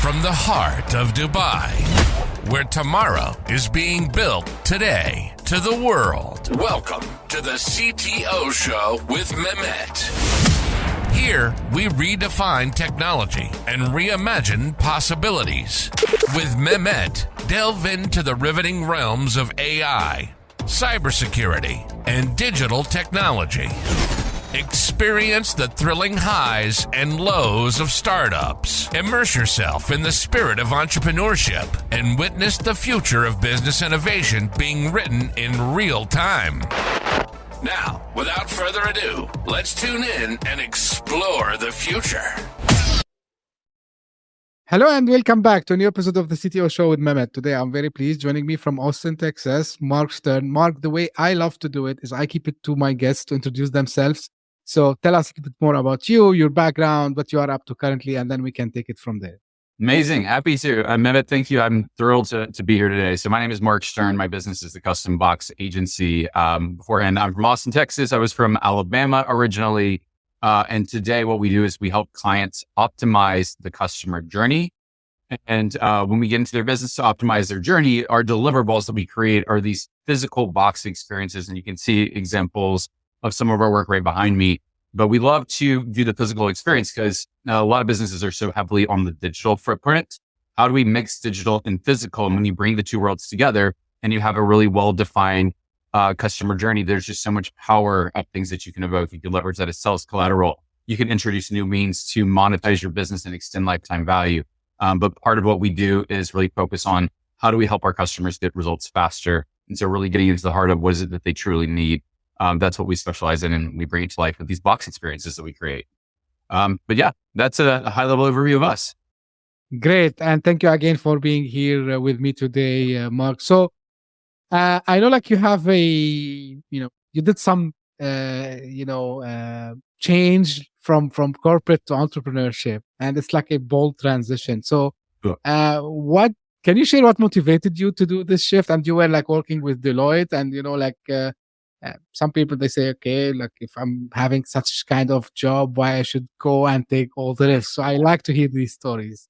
From the heart of Dubai, where tomorrow is being built today, to the world. Welcome to the CTO Show with Mehmet. Here, we redefine technology and reimagine possibilities. With Mehmet, delve into the riveting realms of AI, cybersecurity, and digital technology. Experience the thrilling highs and lows of startups. Immerse yourself in the spirit of entrepreneurship and witness the future of business innovation being written in real time. Now, without further ado, let's tune in and explore the future. Hello and welcome back to a new episode of the CTO Show with Mehmet. Today, I'm very pleased. Joining me from Austin, Texas, Mark Stern. Mark, the way I love to do it is I keep it to my guests to introduce themselves. So tell us a bit more about you, your background, what you are up to currently, and then we can take it from there. Amazing. Happy to. Mehmet, thank you. I'm thrilled to be here today. So my name is Mark Stern. My business is the Custom Box Agency. Beforehand, I'm from Austin, Texas. I was from Alabama originally. And today what we do is we help clients optimize the customer journey. And when we get into their business to optimize their journey, our deliverables that we create are these physical box experiences. And you can see examples of some of our work right behind me. But we love to do the physical experience because a lot of businesses are so heavily on the digital footprint. How do we mix digital and physical? And when you bring the two worlds together and you have a really well-defined customer journey, there's just so much power of things that you can evoke. You can leverage that as sales collateral. You can introduce new means to monetize your business and extend lifetime value. But part of what we do is really focus on how do we help our customers get results faster? And so really getting into the heart of what is it that they truly need. That's what we specialize in, and we bring it to life with these box experiences that we create. But yeah, that's a high level overview of us. Great. And thank you again for being here with me today, Mark. So I know like you have you did some, change from corporate to entrepreneurship, and it's like a bold transition. So what can you share what motivated you to do this shift? And you were like working with Deloitte and, some people, they say, okay, like if I'm having such kind of job, why I should go and take all the risks. So I like to hear these stories.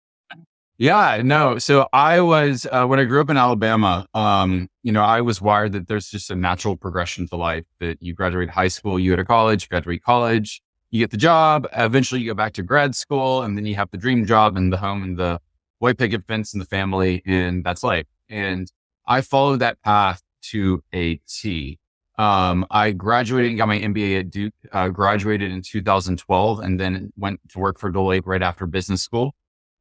Yeah, no. So I was, when I grew up in Alabama, I was wired that there's just a natural progression to life, that you graduate high school, you go to college, graduate college, you get the job, eventually you go back to grad school, and then you have the dream job and the home and the white picket fence and the family, and that's life. And I followed that path to a T. I graduated and got my MBA at Duke, graduated in 2012 and then went to work for Deloitte right after business school.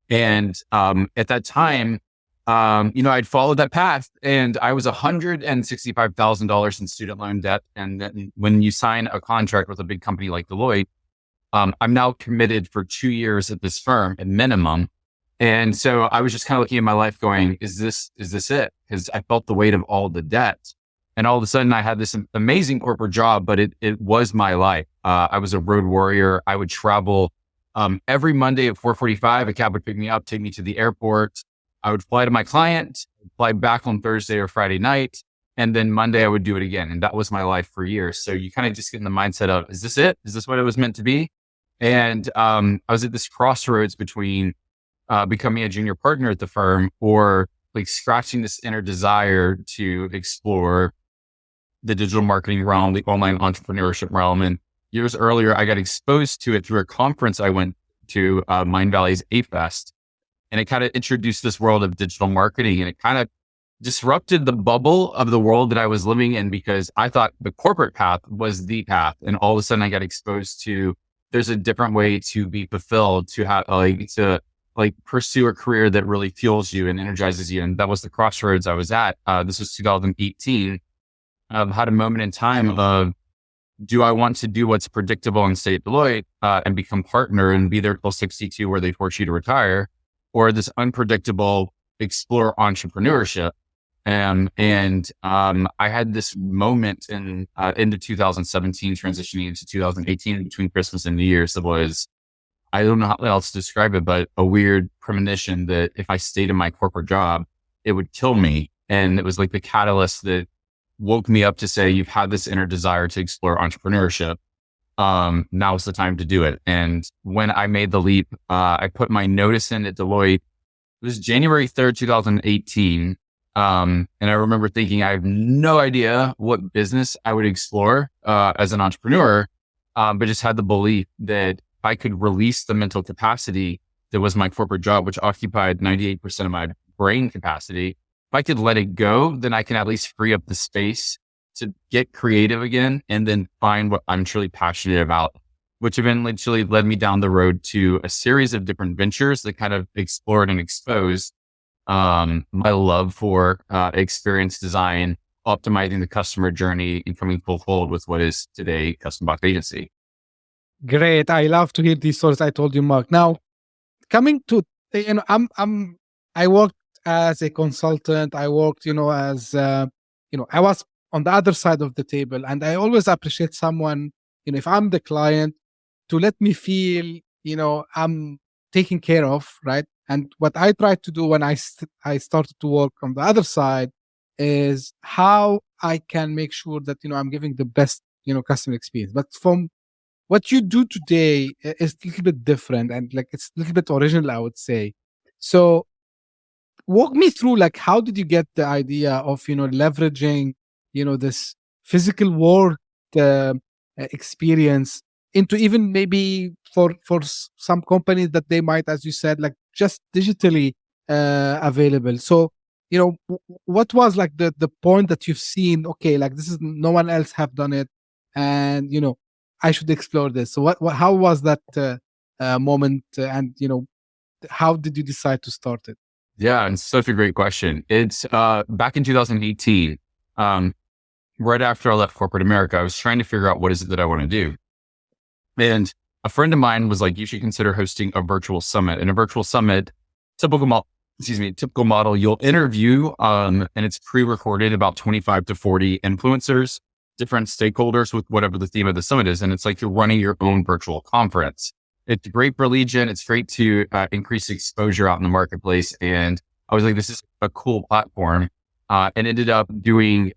And, at that time, I'd followed that path and I was $165,000 in student loan debt. And then when you sign a contract with a big company like Deloitte, I'm now committed for 2 years at this firm at minimum. And so I was just kind of looking at my life going, is this it? Because I felt the weight of all the debt. And all of a sudden I had this amazing corporate job, but it was my life. I was a road warrior. I would travel, every Monday at 4:45, a cab would pick me up, take me to the airport. I would fly to my client, fly back on Thursday or Friday night. And then Monday I would do it again. And that was my life for years. So you kind of just get in the mindset of, is this it? Is this what it was meant to be? And, I was at this crossroads between, becoming a junior partner at the firm or like scratching this inner desire to explore the digital marketing realm, the online entrepreneurship realm. And years earlier, I got exposed to it through a conference I went to, Mind Valley's A-Fest. And it kind of introduced this world of digital marketing, and it kind of disrupted the bubble of the world that I was living in because I thought the corporate path was the path. And all of a sudden I got exposed to, there's a different way to be fulfilled, to have to pursue a career that really fuels you and energizes you. And that was the crossroads I was at. This was 2018. Had a moment in time of, do I want to do what's predictable and stay at Deloitte and become partner and be there till 62 where they force you to retire, or this unpredictable explore entrepreneurship? And I had this moment into 2017, transitioning into 2018 between Christmas and New Year's that was, I don't know how else to describe it, but a weird premonition that if I stayed in my corporate job, it would kill me. And it was like the catalyst that woke me up to say, you've had this inner desire to explore entrepreneurship. Now's the time to do it. And when I made the leap, I put my notice in at Deloitte It was January 3rd, 2018. And I remember thinking, I have no idea what business I would explore as an entrepreneur, but just had the belief that I could release the mental capacity that was my corporate job, which occupied 98% of my brain capacity. If I could let it go, then I can at least free up the space to get creative again and then find what I'm truly passionate about, which eventually led me down the road to a series of different ventures that kind of explored and exposed my love for experience design, optimizing the customer journey, and coming full fold with what is today Custom Box Agency. Great. I love to hear these stories. I told you, Mark. Now, coming to, I worked as a consultant. I worked, as, I was on the other side of the table, and I always appreciate someone, if I'm the client, to let me feel, I'm taken care of, right? And what I tried to do when I started to work on the other side is how I can make sure that, I'm giving the best, customer experience. But from what you do today is a little bit different, and it's a little bit original, I would say. So walk me through, how did you get the idea of, leveraging, this physical world experience into even maybe for some companies that they might, as you said, just digitally available. So, what was the point that you've seen, okay, this is, no one else have done it, and, I should explore this. So how was that moment, and, how did you decide to start it? Yeah, and such a great question. It's back in 2018, right after I left corporate America, I was trying to figure out what is it that I want to do. And a friend of mine was like, you should consider hosting a virtual summit. And a virtual summit, typical model, you'll interview, and it's pre-recorded, about 25 to 40 influencers, different stakeholders with whatever the theme of the summit is. And it's like you're running your own virtual conference. It's great for lead gen. It's great to increase exposure out in the marketplace. And I was like, this is a cool platform. And ended up doing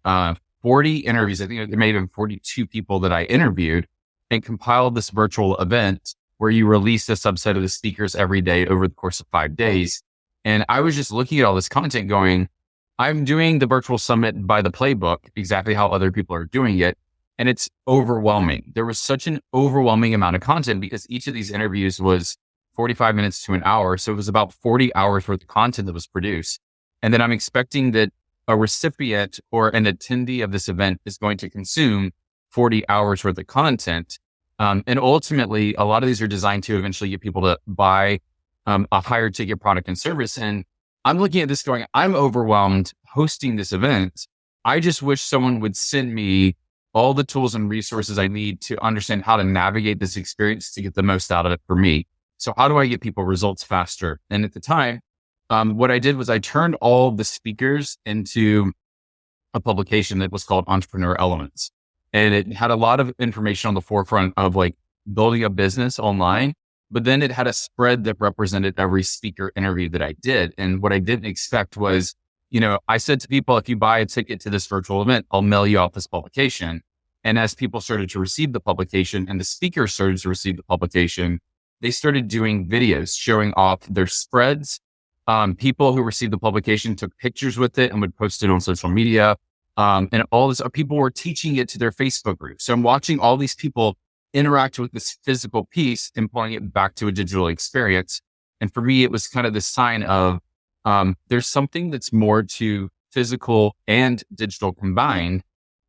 40 interviews. I think there may have been 42 people that I interviewed, and compiled this virtual event where you release a subset of the speakers every day over the course of 5 days. And I was just looking at all this content going, I'm doing the virtual summit by the playbook, exactly how other people are doing it. And it's overwhelming. There was such an overwhelming amount of content because each of these interviews was 45 minutes to an hour. So it was about 40 hours worth of content that was produced. And then I'm expecting that a recipient or an attendee of this event is going to consume 40 hours worth of content. And ultimately, a lot of these are designed to eventually get people to buy a higher ticket product and service. And I'm looking at this going, I'm overwhelmed hosting this event. I just wish someone would send me all the tools and resources I need to understand how to navigate this experience to get the most out of it for me. So how do I get people results faster? And at the time, what I did was I turned all the speakers into a publication that was called Entrepreneur Elements. And it had a lot of information on the forefront of building a business online, but then it had a spread that represented every speaker interview that I did. And what I didn't expect was, I said to people, if you buy a ticket to this virtual event, I'll mail you out this publication. And as people started to receive the publication and the speakers started to receive the publication, they started doing videos showing off their spreads. People who received the publication took pictures with it and would post it on social media. And all this, people were teaching it to their Facebook group. So I'm watching all these people interact with this physical piece and pulling it back to a digital experience. And for me, it was kind of the sign of, there's something that's more to physical and digital combined.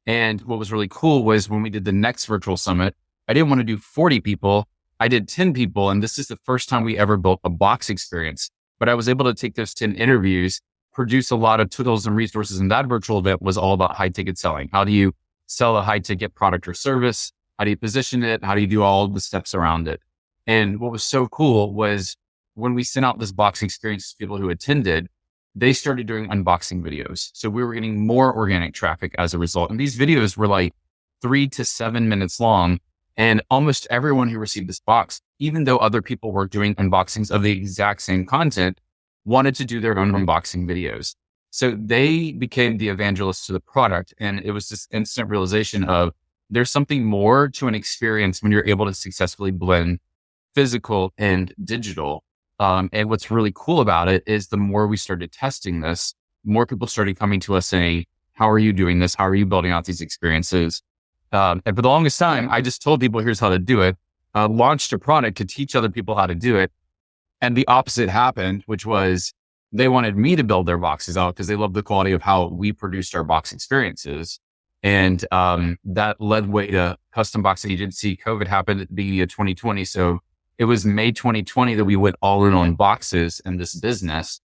And what was really cool was when we did the next virtual summit, I didn't want to do 40 people. I did 10 people. And this is the first time we ever built a box experience, but I was able to take those 10 interviews, produce a lot of tools and resources. And that virtual event was all about high ticket selling. How do you sell a high ticket product or service? How do you position it? How do you do all the steps around it? And what was so cool was when we sent out this box experience to people who attended, they started doing unboxing videos. So we were getting more organic traffic as a result. And these videos were 3 to 7 minutes long. And almost everyone who received this box, even though other people were doing unboxings of the exact same content, wanted to do their own unboxing videos. So they became the evangelists to the product. And it was this instant realization of there's something more to an experience when you're able to successfully blend physical and digital. And what's really cool about it is the more we started testing this, more people started coming to us saying, how are you doing this? How are you building out these experiences? And for the longest time, I just told people, here's how to do it. Launched a product to teach other people how to do it. And the opposite happened, which was they wanted me to build their boxes out because they loved the quality of how we produced our box experiences. And that led way to Custom Box Agency. COVID happened at the beginning of 2020. So it was May 2020 that we went all in on boxes in this business.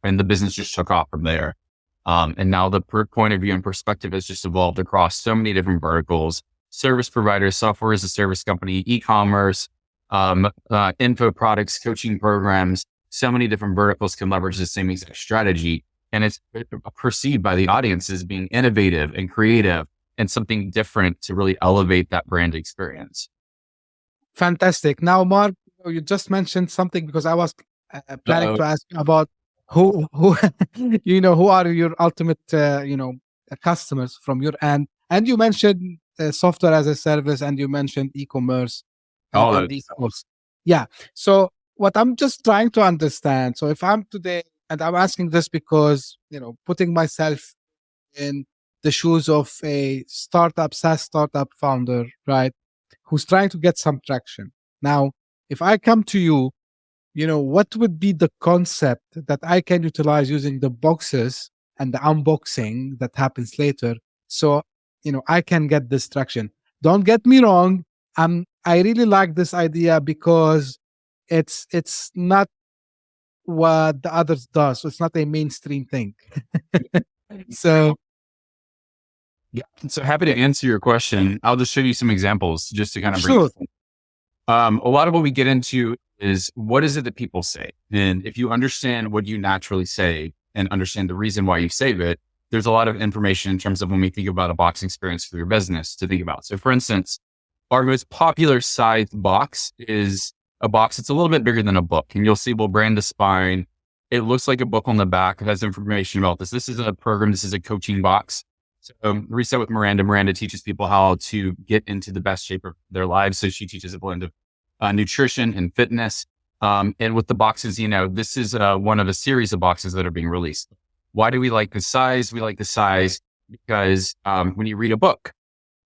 And the business just took off from there. And now the point of view and perspective has just evolved across so many different verticals: service providers, software as a service company, e-commerce, info products, coaching programs. So many different verticals can leverage the same exact strategy. And it's perceived by the audience as being innovative and creative and something different to really elevate that brand experience. Fantastic. Now, Mark, you just mentioned something because I was planning to ask you about who who are your ultimate, customers from your end. And you mentioned software as a service, and you mentioned e-commerce. Yeah. So what I'm just trying to understand. So if I'm today, and I'm asking this because, putting myself in the shoes of a SaaS startup founder, right, who's trying to get some traction. Now, if I come to you, what would be the concept that I can utilize using the boxes and the unboxing that happens later? So, I can get this traction. Don't get me wrong. I really like this idea because it's not what the others does. So it's not a mainstream thing. So yeah. So happy to answer your question. I'll just show you some examples just to kind of bring sure. A lot of what we get into is what is it that people say? And if you understand what you naturally say and understand the reason why you say it, there's a lot of information in terms of when we think about a box experience for your business to think about. So for instance, our most popular size box is a box that's a little bit bigger than a book. And you'll see we'll brand the spine. It looks like a book on the back. It has information about this. This is a program. This is a coaching box. So Reset with Miranda. Miranda teaches people how to get into the best shape of their lives. So she teaches a blend of nutrition and fitness. And with the boxes, this is one of a series of boxes that are being released. Why do we like the size? We like the size because when you read a book,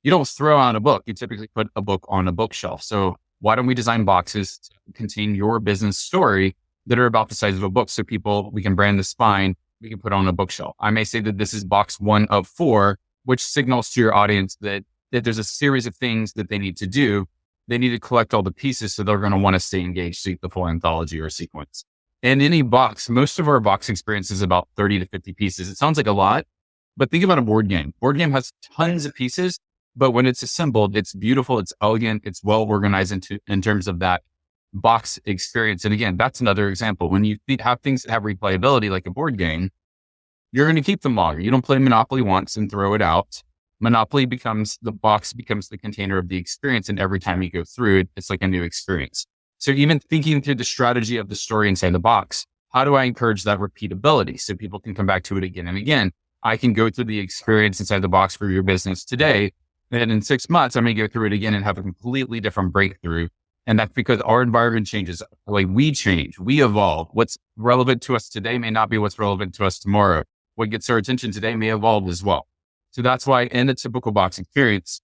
you don't throw out a book. You typically put a book on a bookshelf. So why don't we design boxes to contain your business story that are about the size of a book? So we can brand the spine, we can put on a bookshelf. I may say that this is box 1 of 4, which signals to your audience that there's a series of things that they need to do. They need to collect all the pieces. So they're going to want to stay engaged, see the full anthology or sequence. In any box, most of our box experience is about 30 to 50 pieces. It sounds like a lot, but think about a board game. Board game has tons of pieces. But when it's assembled, it's beautiful, it's elegant, it's well organized in terms of that box experience. And again, that's another example. When you have things that have replayability like a board game, you're going to keep them longer. You don't play Monopoly once and throw it out. The box becomes the container of the experience. And every time you go through it, it's like a new experience. So even thinking through the strategy of the story inside the box, how do I encourage that repeatability so people can come back to it again and again? I can go through the experience inside the box for your business today. And in 6 months, I may go through it again and have a completely different breakthrough. And that's because our environment changes. Like we change, we evolve. What's relevant to us today may not be what's relevant to us tomorrow. What gets our attention today may evolve as well. So that's why in a typical box experience,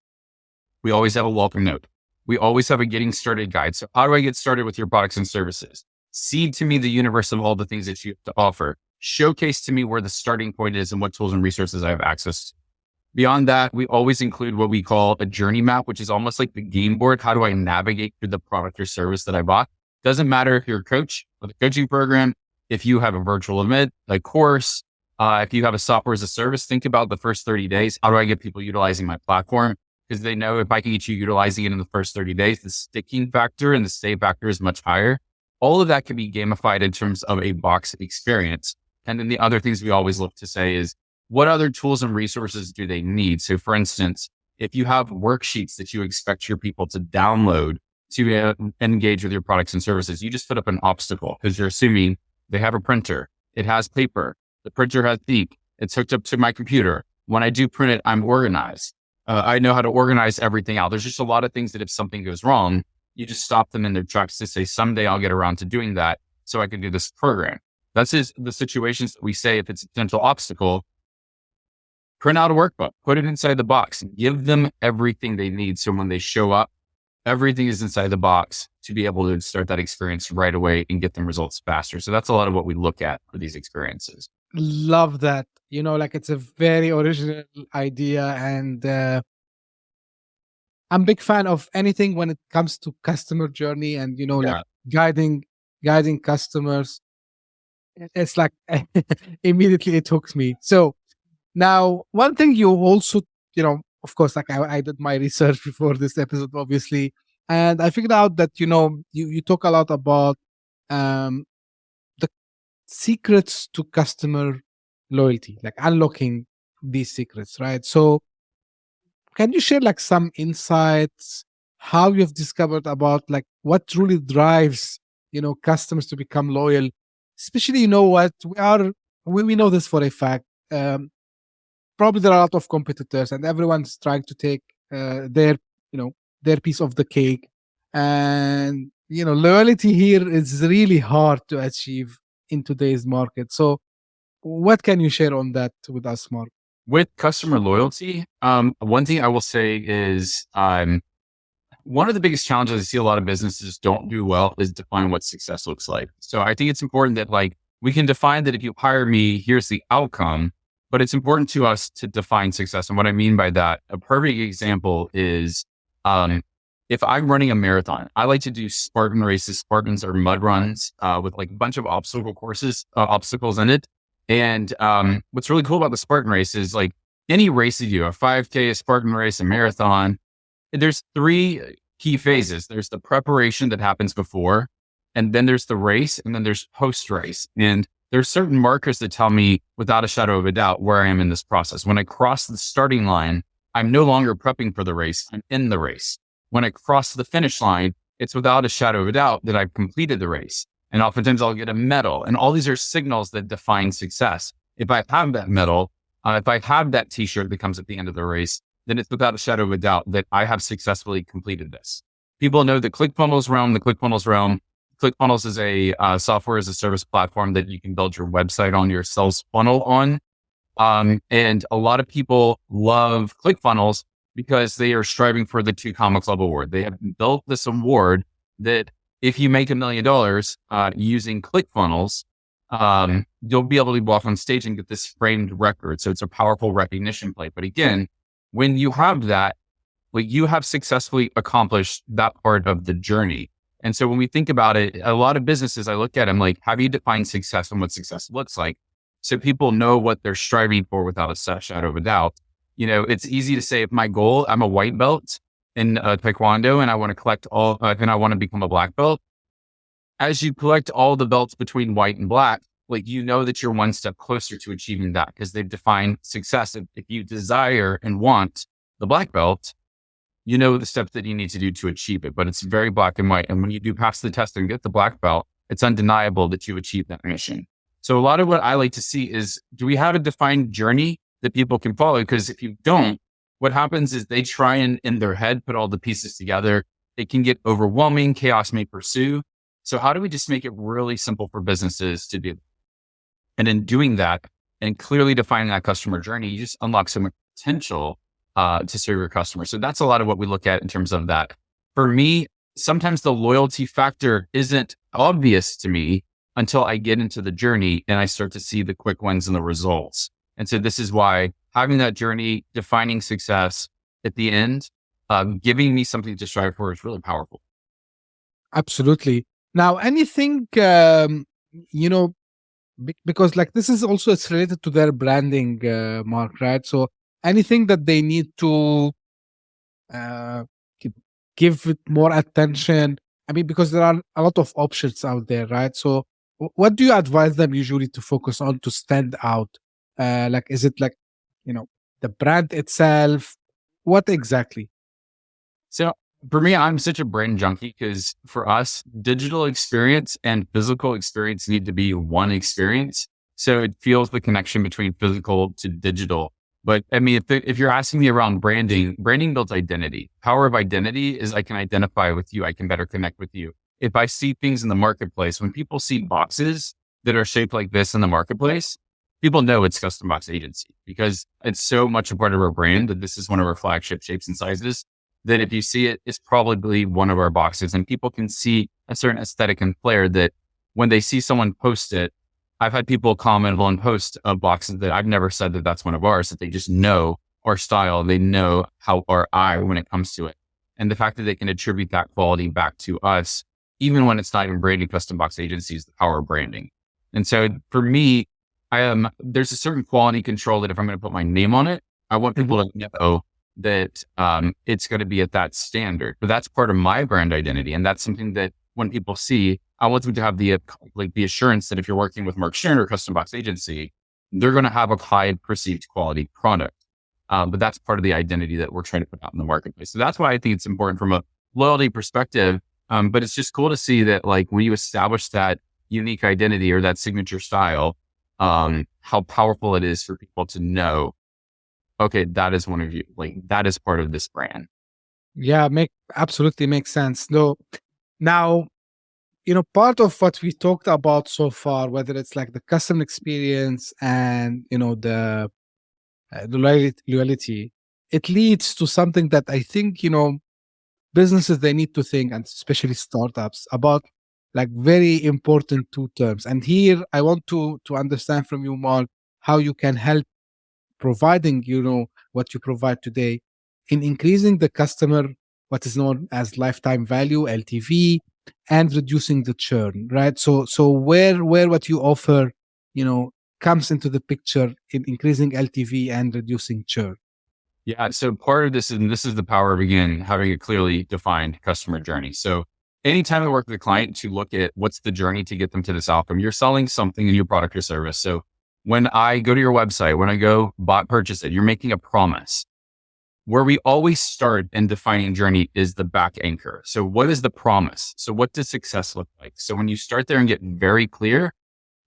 we always have a welcome note. We always have a getting started guide. So how do I get started with your products and services? Seed to me the universe of all the things that you have to offer. Showcase to me where the starting point is and what tools and resources I have access to. Beyond that, we always include what we call a journey map, which is almost like the game board. How do I navigate through the product or service that I bought? Doesn't matter if you're a coach with a coaching program, if you have a virtual event, a course, if you have a software as a service, think about the first 30 days. How do I get people utilizing my platform? Because they know if I can get you utilizing it in the first 30 days, the sticking factor and the stay factor is much higher. All of that can be gamified in terms of a box experience. And then the other things we always look to say is, what other tools and resources do they need? So for instance, if you have worksheets that you expect your people to download to engage with your products and services, you just put up an obstacle because you're assuming they have a printer. It has paper. The printer has ink. It's hooked up to my computer. When I do print it, I'm organized. I know how to organize everything out. There's just a lot of things that if something goes wrong, You just stop them in their tracks to say, someday I'll get around to doing that so I can do this program. That's the situations that we say, if it's a potential obstacle, print out a workbook, put it inside the box, give them everything they need. So when they show up, everything is inside the box to be able to start that experience right away and get them results faster. So that's a lot of what we look at for these experiences. Love that. Like it's a very original idea. And I'm a big fan of anything when it comes to customer journey and, like guiding customers. It's like immediately it hooks me. So now one thing you also, of course, like I did my research before this episode, obviously, and I figured out that, you talk a lot about the secrets to customer loyalty, like unlocking these secrets, right? So can you share like some insights, how you've discovered about like what truly drives, customers to become loyal? Especially, what we know this for a fact. Probably there are a lot of competitors and everyone's trying to take their piece of the cake. And, loyalty here is really hard to achieve in today's market. So what can you share on that with us, Mark? With customer loyalty, one thing I will say is one of the biggest challenges I see a lot of businesses don't do well is define what success looks like. So I think it's important that like we can define that if you hire me, here's the outcome, but it's important to us to define success. And what I mean by that, a perfect example is if I'm running a marathon, I like to do Spartan races. Spartans are mud runs with like a bunch of obstacles in it. And what's really cool about the Spartan race is like any race you do, a 5K, a Spartan race, a marathon, there's 3 key phases. There's the preparation that happens before, and then there's the race, and then there's post-race. And there's certain markers that tell me without a shadow of a doubt where I am in this process. When I cross the starting line, I'm no longer prepping for the race. I'm in the race. When I cross the finish line, it's without a shadow of a doubt that I've completed the race. And oftentimes I'll get a medal. And all these are signals that define success. If I have that medal, if I have that t-shirt that comes at the end of the race, then it's without a shadow of a doubt that I have successfully completed this. People know the ClickFunnels realm. ClickFunnels is a software as a service platform that you can build your website on, your sales funnel on. And a lot of people love ClickFunnels because they are striving for the 2 Comics Club award. They have built this award that if you make $1 million using ClickFunnels, you'll be able to walk on stage and get this framed record. So it's a powerful recognition plate. But again, when you have that, like you have successfully accomplished that part of the journey. And so when we think about it, a lot of businesses I look at, I'm like, how do you define success and what success looks like? So people know what they're striving for without a shadow of a doubt. It's easy to say if my goal, I'm a white belt in Taekwondo and I want to collect and I want to become a black belt. As you collect all the belts between white and black, like, that you're one step closer to achieving that because they've defined success. If you desire and want the black belt, the steps that you need to do to achieve it, but it's very black and white. And when you do pass the test and get the black belt, it's undeniable that you achieved that mission. So a lot of what I like to see is, do we have a defined journey that people can follow? Because if you don't, what happens is they try and in their head, put all the pieces together. It can get overwhelming. Chaos may pursue. So how do we just make it really simple for businesses to do? And in doing that and clearly defining that customer journey, you just unlock some potential to serve your customers. So that's a lot of what we look at in terms of that. For me, sometimes the loyalty factor isn't obvious to me until I get into the journey and I start to see the quick wins and the results. And so this is why having that journey, defining success at the end, giving me something to strive for is really powerful. Absolutely. Now, anything, because like this is also, it's related to their branding, Mark, right? So anything that they need to give it more attention. I mean, because there are a lot of options out there, right? So what do you advise them usually to focus on to stand out? Is it like, the brand itself? What exactly? So for me, I'm such a brand junkie because for us, digital experience and physical experience need to be one experience. So it feels the connection between physical to digital. But I mean, if you're asking me around branding builds identity. Power of identity is I can identify with you. I can better connect with you. If I see things in the marketplace, when people see boxes that are shaped like this in the marketplace, people know it's Custom Box Agency because it's so much a part of our brand that this is one of our flagship shapes and sizes that if you see it, it's probably one of our boxes, and people can see a certain aesthetic and flair that when they see someone post it. I've had people comment on posts of boxes that I've never said that that's one of ours, that they just know our style. They know how our eye when it comes to it. And the fact that they can attribute that quality back to us, even when it's not even branding Custom Box Agency, is the power of branding. And so for me, there's a certain quality control that if I'm going to put my name on it, I want people to know that it's going to be at that standard. But that's part of my brand identity. And that's something that when people see, I want them to have the assurance that if you're working with Mark Churn or Custom Box Agency, they're going to have a high perceived quality product. But that's part of the identity that we're trying to put out in the marketplace. So that's why I think it's important from a loyalty perspective. But it's just cool to see that when you establish that unique identity or that signature style, how powerful it is for people to know, okay, that is one of you, that is part of this brand. Yeah, absolutely makes sense. No, now, part of what we talked about so far, whether it's the customer experience and, the loyalty, it leads to something that I think, businesses, they need to think, and especially startups, about very important two terms. And here I want to understand from you, Mark, how you can help providing, what you provide today in increasing the customer, what is known as lifetime value, LTV, and reducing the churn, right? So where what you offer, comes into the picture in increasing LTV and reducing churn. Yeah. So part of this, and this is the power of, again, having a clearly defined customer journey. So anytime I work with a client to look at what's the journey to get them to this outcome, you're selling something in your product or service. So when I go to your website, when I go purchase it, you're making a promise. Where we always start in defining journey is the back anchor. So what is the promise? So what does success look like? So when you start there and get very clear,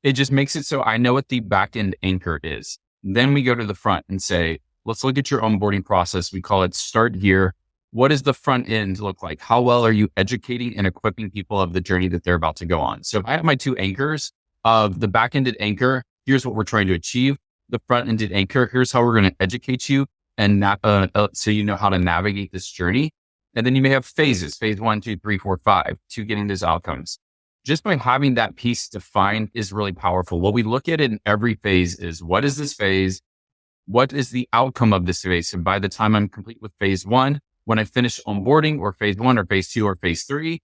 it just makes it so I know what the back end anchor is. Then we go to the front and say, let's look at your onboarding process. We call it start here. What does the front end look like? How well are you educating and equipping people of the journey that they're about to go on? So if I have my two anchors of the back-ended anchor, here's what we're trying to achieve. The front-ended anchor, here's how we're going to educate you and so you know how to navigate this journey. And then you may have phases, phase 1, 2, 3, 4, 5, to getting those outcomes. Just by having that piece defined is really powerful. What we look at in every phase is, what is this phase? What is the outcome of this phase? And by the time I'm complete with phase 1, when I finish onboarding, or phase 1 or phase 2 or phase 3,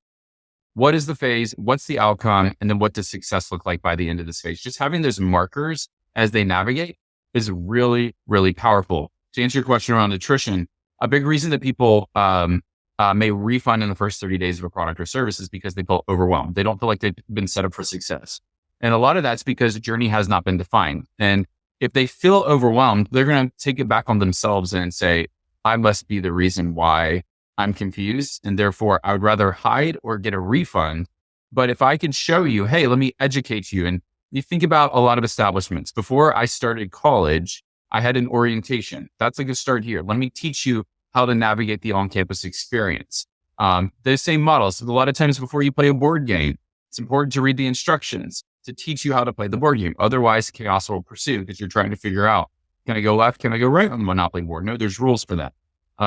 what is the phase? What's the outcome? And then what does success look like by the end of this phase? Just having those markers as they navigate is really, really powerful. To answer your question around attrition, a big reason that people may refund in the first 30 days of a product or service is because they feel overwhelmed. They don't feel like they've been set up for success. And a lot of that's because the journey has not been defined. And if they feel overwhelmed, they're going to take it back on themselves and say, I must be the reason why I'm confused, and therefore I would rather hide or get a refund. But if I can show you, hey, let me educate you. And you think about a lot of establishments. Before I started college, I had an orientation. That's like a start here. Let me teach you how to navigate the on-campus experience. The same models. So a lot of times before you play a board game, it's important to read the instructions to teach you how to play the board game. Otherwise, chaos will pursue because you're trying to figure out, can I go left? Can I go right on the Monopoly board? No, there's rules for that.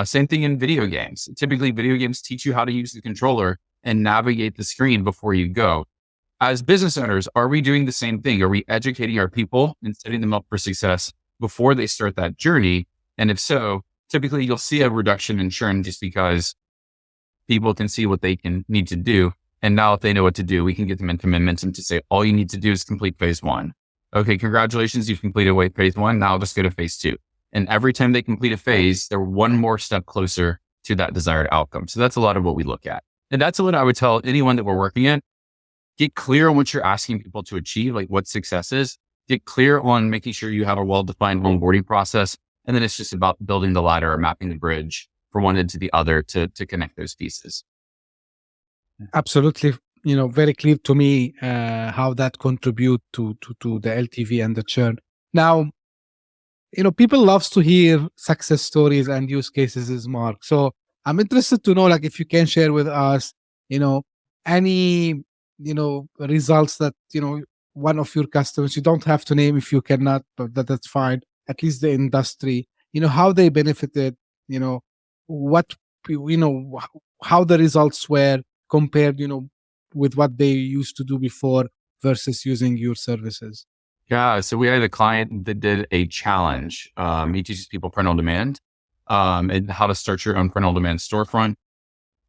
Same thing in video games. Typically, video games teach you how to use the controller and navigate the screen before you go. As business owners, are we doing the same thing? Are we educating our people and setting them up for success before they start that journey? And if so, typically you'll see a reduction in churn just because people can see what they need to do. And now if they know what to do, we can get them into momentum to say, all you need to do is complete phase 1. Okay, congratulations, you've completed phase 1. Now let's go to phase 2. And every time they complete a phase, they're one more step closer to that desired outcome. So that's a lot of what we look at. And that's what I would tell anyone that we're working in. Get clear on what you're asking people to achieve, like what success is. Get clear on making sure you have a well-defined onboarding process. And then it's just about building the ladder or mapping the bridge from one end to the other to connect those pieces. Absolutely. Very clear to me how that contribute to the LTV and the churn. Now, people loves to hear success stories and use cases, is Mark. So I'm interested to know, like, if you can share with us, any, results that, one of your customers, you don't have to name if you cannot, but that's fine. At least the industry, how they benefited, what, how the results were compared, with what they used to do before versus using your services. Yeah. So we had a client that did a challenge. He teaches people print on demand, and how to start your own print on demand storefront.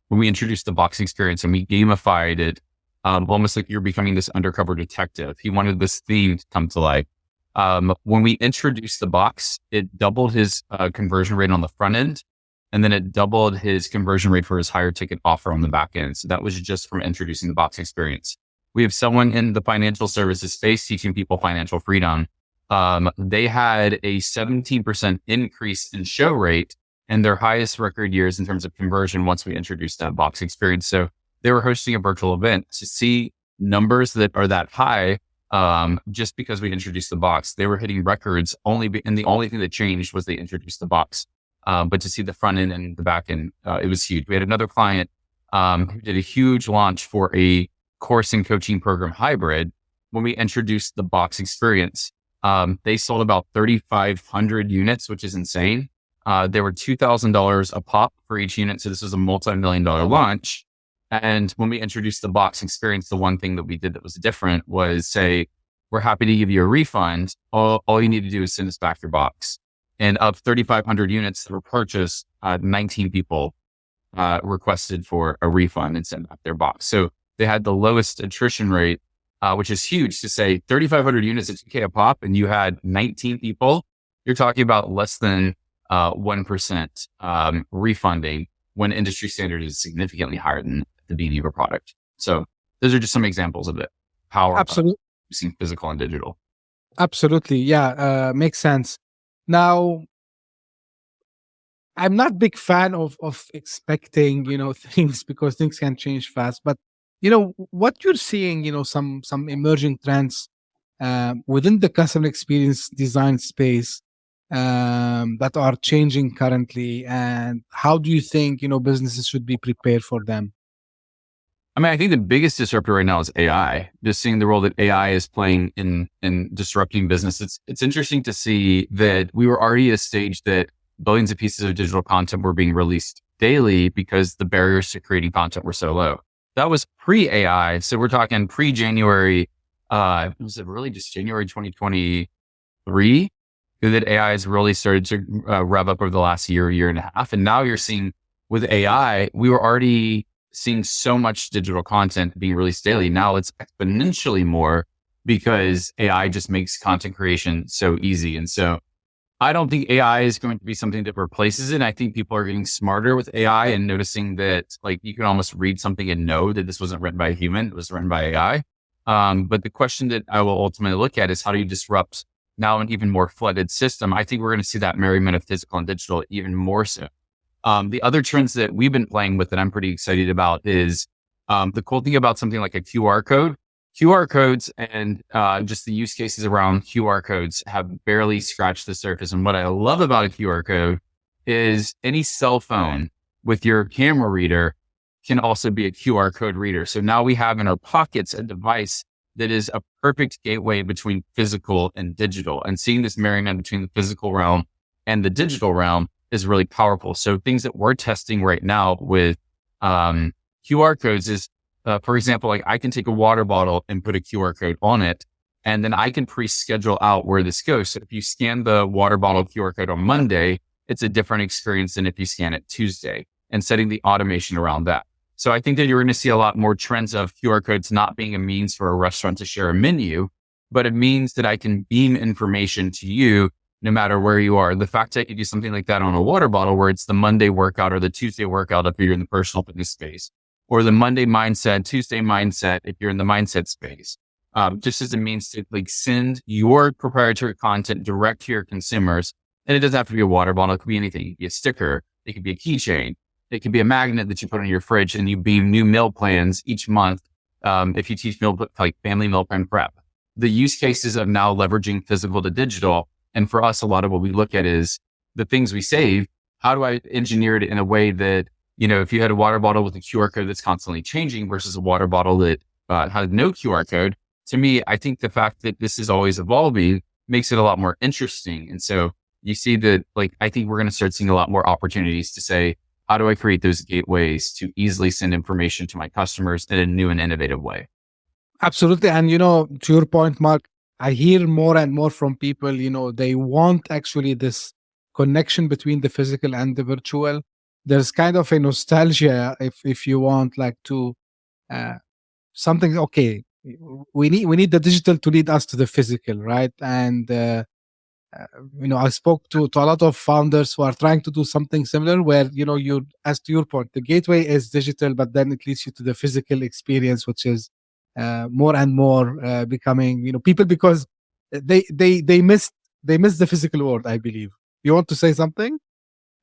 When we introduced the box experience and we gamified it, almost like you're becoming this undercover detective. He wanted this theme to come to life. When we introduced the box, it doubled his conversion rate on the front end, and then it doubled his conversion rate for his higher ticket offer on the back end. So that was just from introducing the box experience. We have someone in the financial services space teaching people financial freedom. They had a 17% increase in show rate and their highest record years in terms of conversion once we introduced that box experience. So they were hosting a virtual event to see numbers that are that high. Just because we introduced the box, they were hitting records and the only thing that changed was they introduced the box. But to see the front end and the back end, it was huge. We had another client, who did a huge launch for a course and coaching program hybrid. When we introduced the box experience, they sold about 3,500 units, which is insane. They were $2,000 a pop for each unit. So this was a multi-million-dollar launch. And when we introduced the box experience, the one thing that we did that was different was say, we're happy to give you a refund. All you need to do is send us back your box. And of 3,500 units that were purchased, 19 people requested for a refund and sent back their box. So they had the lowest attrition rate, which is huge to say 3,500 units at $2K a pop and you had 19 people. You're talking about less than 1% refunding when industry standard is significantly higher than the beginning of a product. So those are just some examples of the power Absolutely. of using physical and digital. Absolutely. Yeah. Makes sense. Now, I'm not big fan of expecting, things, because things can change fast. But, what you're seeing, some emerging trends within the customer experience design space that are changing currently, and how do you think, businesses should be prepared for them? I mean, I think the biggest disruptor right now is AI. Just seeing the role that AI is playing in disrupting business. It's interesting to see that we were already at a stage that billions of pieces of digital content were being released daily because the barriers to creating content were so low. That was pre-AI. So we're talking pre-January, was it really just January 2023 that AI has really started to rev up over the last year and a half. And now you're seeing with AI, we were already seeing so much digital content being released daily. Now it's exponentially more because AI just makes content creation so easy. And so I don't think AI is going to be something that replaces it. I think people are getting smarter with AI and noticing that, like, you can almost read something and know that this wasn't written by a human, it was written by AI. But the question that I will ultimately look at is how do you disrupt now an even more flooded system? I think we're going to see that merriment of physical and digital even more so. The other trends that we've been playing with that I'm pretty excited about is the cool thing about something like a QR code. QR codes and just the use cases around QR codes have barely scratched the surface. And what I love about a QR code is any cell phone with your camera reader can also be a QR code reader. So now we have in our pockets a device that is a perfect gateway between physical and digital. And seeing this merriment between the physical realm and the digital realm is really powerful. So things that we're testing right now with QR codes is, for example, like I can take a water bottle and put a QR code on it, and then I can pre-schedule out where this goes. So if you scan the water bottle QR code on Monday, it's a different experience than if you scan it Tuesday, and setting the automation around that. So I think that you're going to see a lot more trends of QR codes not being a means for a restaurant to share a menu, but it means that I can beam information to you no matter where you are. The fact that I could do something like that on a water bottle where it's the Monday workout or the Tuesday workout if you're in the personal fitness space, or the Monday mindset, Tuesday mindset if you're in the mindset space, just as a means to like send your proprietary content direct to your consumers. And it doesn't have to be a water bottle. It could be anything. It could be a sticker. It could be a keychain. It could be a magnet that you put on your fridge and you beam new meal plans each month. If you teach like family meal plan prep, the use cases of now leveraging physical to digital And for us, a lot of what we look at is the things we save. How do I engineer it in a way that, if you had a water bottle with a QR code that's constantly changing versus a water bottle that had no QR code, to me, I think the fact that this is always evolving makes it a lot more interesting. And so you see that, I think we're going to start seeing a lot more opportunities to say, how do I create those gateways to easily send information to my customers in a new and innovative way? Absolutely. And, to your point, Mark, I hear more and more from people, they want actually this connection between the physical and the virtual. There's kind of a nostalgia, if you want, to something, okay, we need the digital to lead us to the physical, right? And, I spoke to a lot of founders who are trying to do something similar where, as to your point, the gateway is digital, but then it leads you to the physical experience, which is more and more becoming, people, because they miss the physical world, I believe. You want to say something?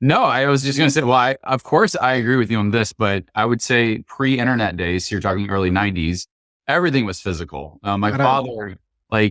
No, I was just going to say, well, of course I agree with you on this, but I would say pre-internet days, you're talking early 90s, everything was physical. My father,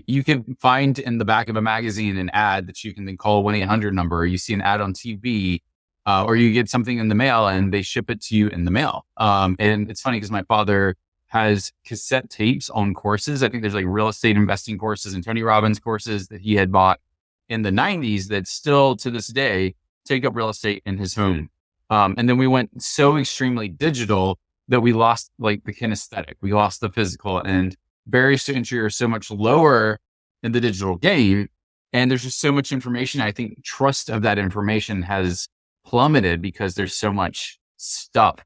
you can find in the back of a magazine an ad that you can then call 1-800 number, or you see an ad on TV, or you get something in the mail and they ship it to you in the mail. And it's funny because my father has cassette tapes on courses. I think there's real estate investing courses and Tony Robbins courses that he had bought in the 90s that still to this day take up real estate in his home. And then we went so extremely digital that we lost the kinesthetic, we lost the physical, and barriers to entry are so much lower in the digital game. And there's just so much information. I think trust of that information has plummeted because there's so much stuff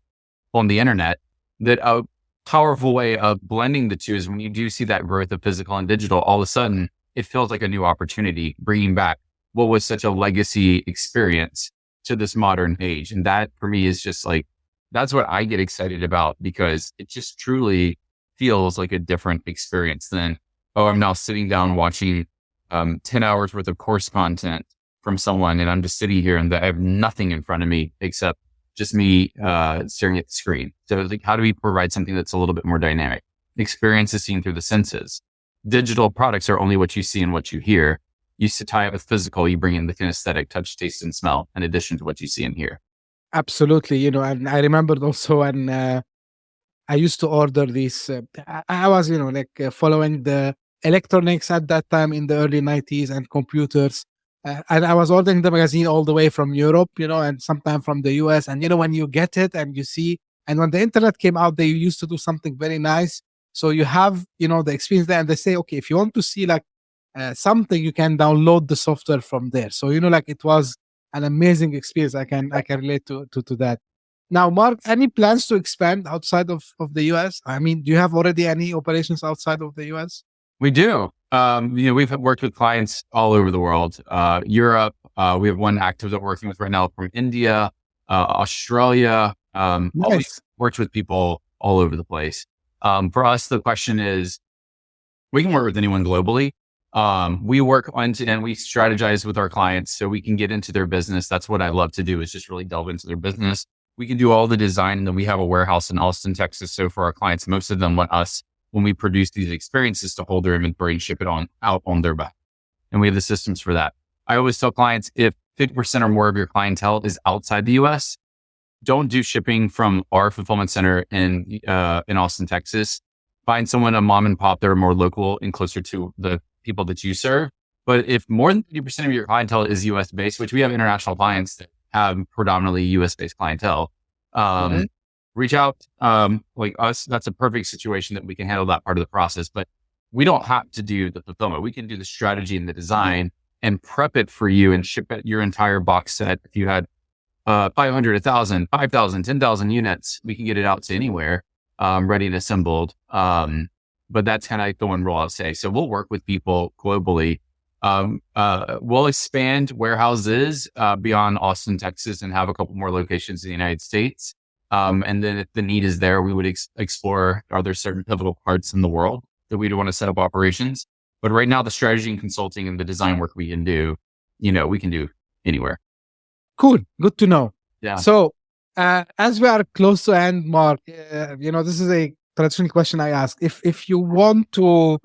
on the internet that a powerful way of blending the two is when you do see that growth of physical and digital, all of a sudden it feels like a new opportunity, bringing back what was such a legacy experience to this modern age. And that for me is just that's what I get excited about, because it just truly feels like a different experience than, I'm now sitting down watching 10 hours worth of course content from someone and I'm just sitting here and I have nothing in front of me except just me staring at the screen. So how do we provide something that's a little bit more dynamic? Experience is seen through the senses. Digital products are only what you see and what you hear. You tie it with physical, you bring in the kinesthetic, touch, taste, and smell in addition to what you see and hear. Absolutely. And I remembered also when I used to order these, I was, following the electronics at that time in the early 90s and computers. And I was ordering the magazine all the way from Europe, and sometimes from the US. And, when you get it and you see, and when the internet came out, they used to do something very nice. So you have, the experience there, and they say, okay, if you want to see something, you can download the software from there. So, it was an amazing experience. I can relate to that. Now, Mark, any plans to expand outside of the US? I mean, do you have already any operations outside of the US? We do. We've worked with clients all over the world. Europe, we have one active that we're working with right now from India, Australia. Nice. Worked with people all over the place. For us, the question is, we can work with anyone globally. We work on and we strategize with our clients so we can get into their business. That's what I love to do, is just really delve into their business. We can do all the design, and then we have a warehouse in Austin, Texas. So for our clients, most of them want us, when we produce these experiences, to hold their inventory and ship it out on their behalf. And we have the systems for that. I always tell clients, if 50% or more of your clientele is outside the US, don't do shipping from our fulfillment center in Austin, Texas. Find someone, a mom and pop that are more local and closer to the people that you serve. But if more than 50% of your clientele is US based, which we have international clients that have predominantly US based clientele, reach out, like us. That's a perfect situation that we can handle that part of the process, but we don't have to do the fulfillment. We can do the strategy and the design and prep it for you and ship it your entire box set. If you had 500, 1,000, 5,000, 10,000 units, we can get it out to anywhere, ready and assembled. But that's kind of like the one rule I'll say. So we'll work with people globally. We'll expand warehouses beyond Austin, Texas, and have a couple more locations in the United States. And then if the need is there, we would explore, are there certain pivotal parts in the world that we'd want to set up operations? But right now, the strategy and consulting and the design work we can do, we can do anywhere. Cool. Good to know. Yeah. So as we are close to end, Mark, this is a traditional question I ask. If you want to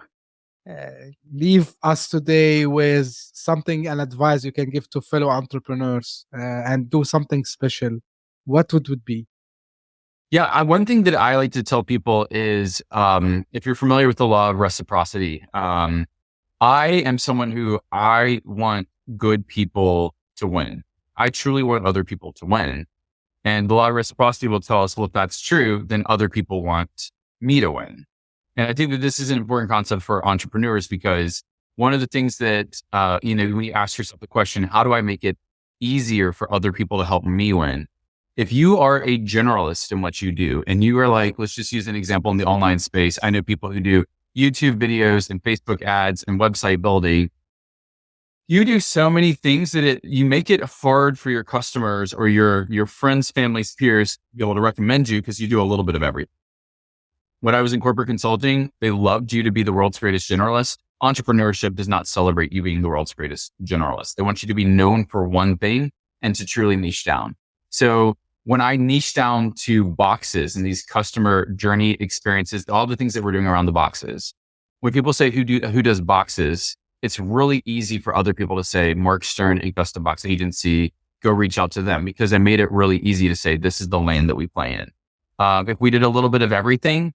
leave us today with something, an advice you can give to fellow entrepreneurs and do something special, what would it be? Yeah, one thing that I like to tell people is, if you're familiar with the law of reciprocity, I am someone who I want good people to win. I truly want other people to win. And the law of reciprocity will tell us, well, if that's true, then other people want me to win. And I think that this is an important concept for entrepreneurs, because one of the things that, when you ask yourself the question, how do I make it easier for other people to help me win? If you are a generalist in what you do, and you are like, let's just use an example in the online space. I know people who do YouTube videos and Facebook ads and website building. You do so many things that you make it hard for your customers or your friends, families, peers to be able to recommend you, because you do a little bit of everything. When I was in corporate consulting, they loved you to be the world's greatest generalist. Entrepreneurship does not celebrate you being the world's greatest generalist. They want you to be known for one thing and to truly niche down. So when I niche down to boxes and these customer journey experiences, all the things that we're doing around the boxes, when people say who does boxes, it's really easy for other people to say, Mark Stern, a custom box agency, go reach out to them, because I made it really easy to say, this is the lane that we play in. If we did a little bit of everything,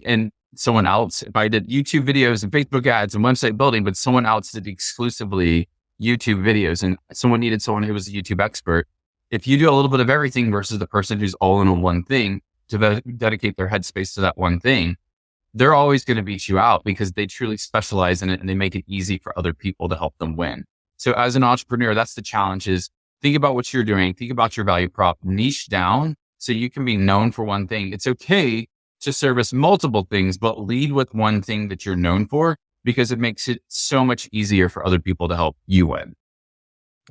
and someone else, if I did YouTube videos and Facebook ads and website building, but someone else did exclusively YouTube videos and someone needed someone who was a YouTube expert, if you do a little bit of everything versus the person who's all in on one thing to dedicate their headspace to that one thing, they're always going to beat you out, because they truly specialize in it and they make it easy for other people to help them win. So as an entrepreneur, that's the challenge, is think about what you're doing, think about your value prop, niche down so you can be known for one thing. It's okay to service multiple things, but lead with one thing that you're known for, because it makes it so much easier for other people to help you win.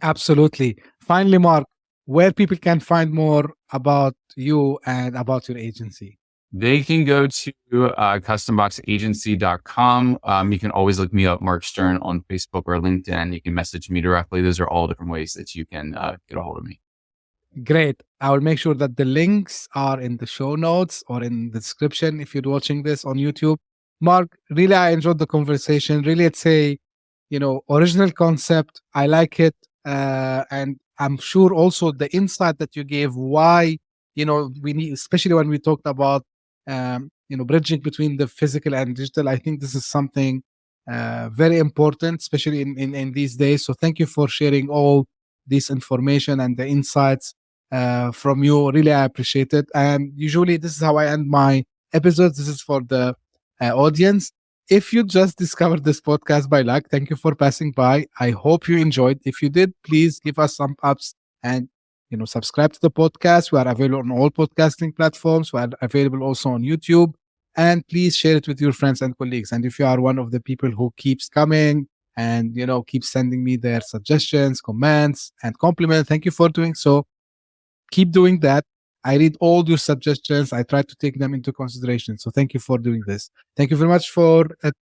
Absolutely. Finally, Mark, where people can find more about you and about your agency? They can go to customboxagency.com. You can always look me up, Mark Stern, on Facebook or LinkedIn. You can message me directly. Those are all different ways that you can get a hold of me. Great. I will make sure that the links are in the show notes or in the description if you're watching this on YouTube. Mark, really, I enjoyed the conversation. Really, it's a, original concept. I like it. And I'm sure also the insight that you gave why, we need, especially when we talked about, bridging between the physical and digital. I think this is something very important, especially in these days. So thank you for sharing all this information and the insights from you. Really, I appreciate it. And usually this is how I end my episodes. This is for the audience. If you just discovered this podcast by luck, thank you for passing by. I hope you enjoyed. If you did, please give us some ups and subscribe to the podcast. We are available on all podcasting platforms. We are available also on YouTube. And please share it with your friends and colleagues. And if you are one of the people who keeps coming and keeps sending me their suggestions, comments, and compliments, thank you for doing so. Keep doing that. I read all your suggestions. I try to take them into consideration. So thank you for doing this. Thank you very much for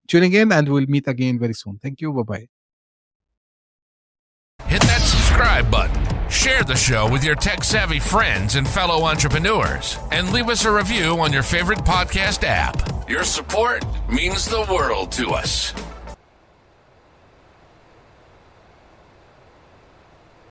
tuning in, and we'll meet again very soon. Thank you. Bye-bye. Hit that subscribe button. Share the show with your tech-savvy friends and fellow entrepreneurs. And leave us a review on your favorite podcast app. Your support means the world to us.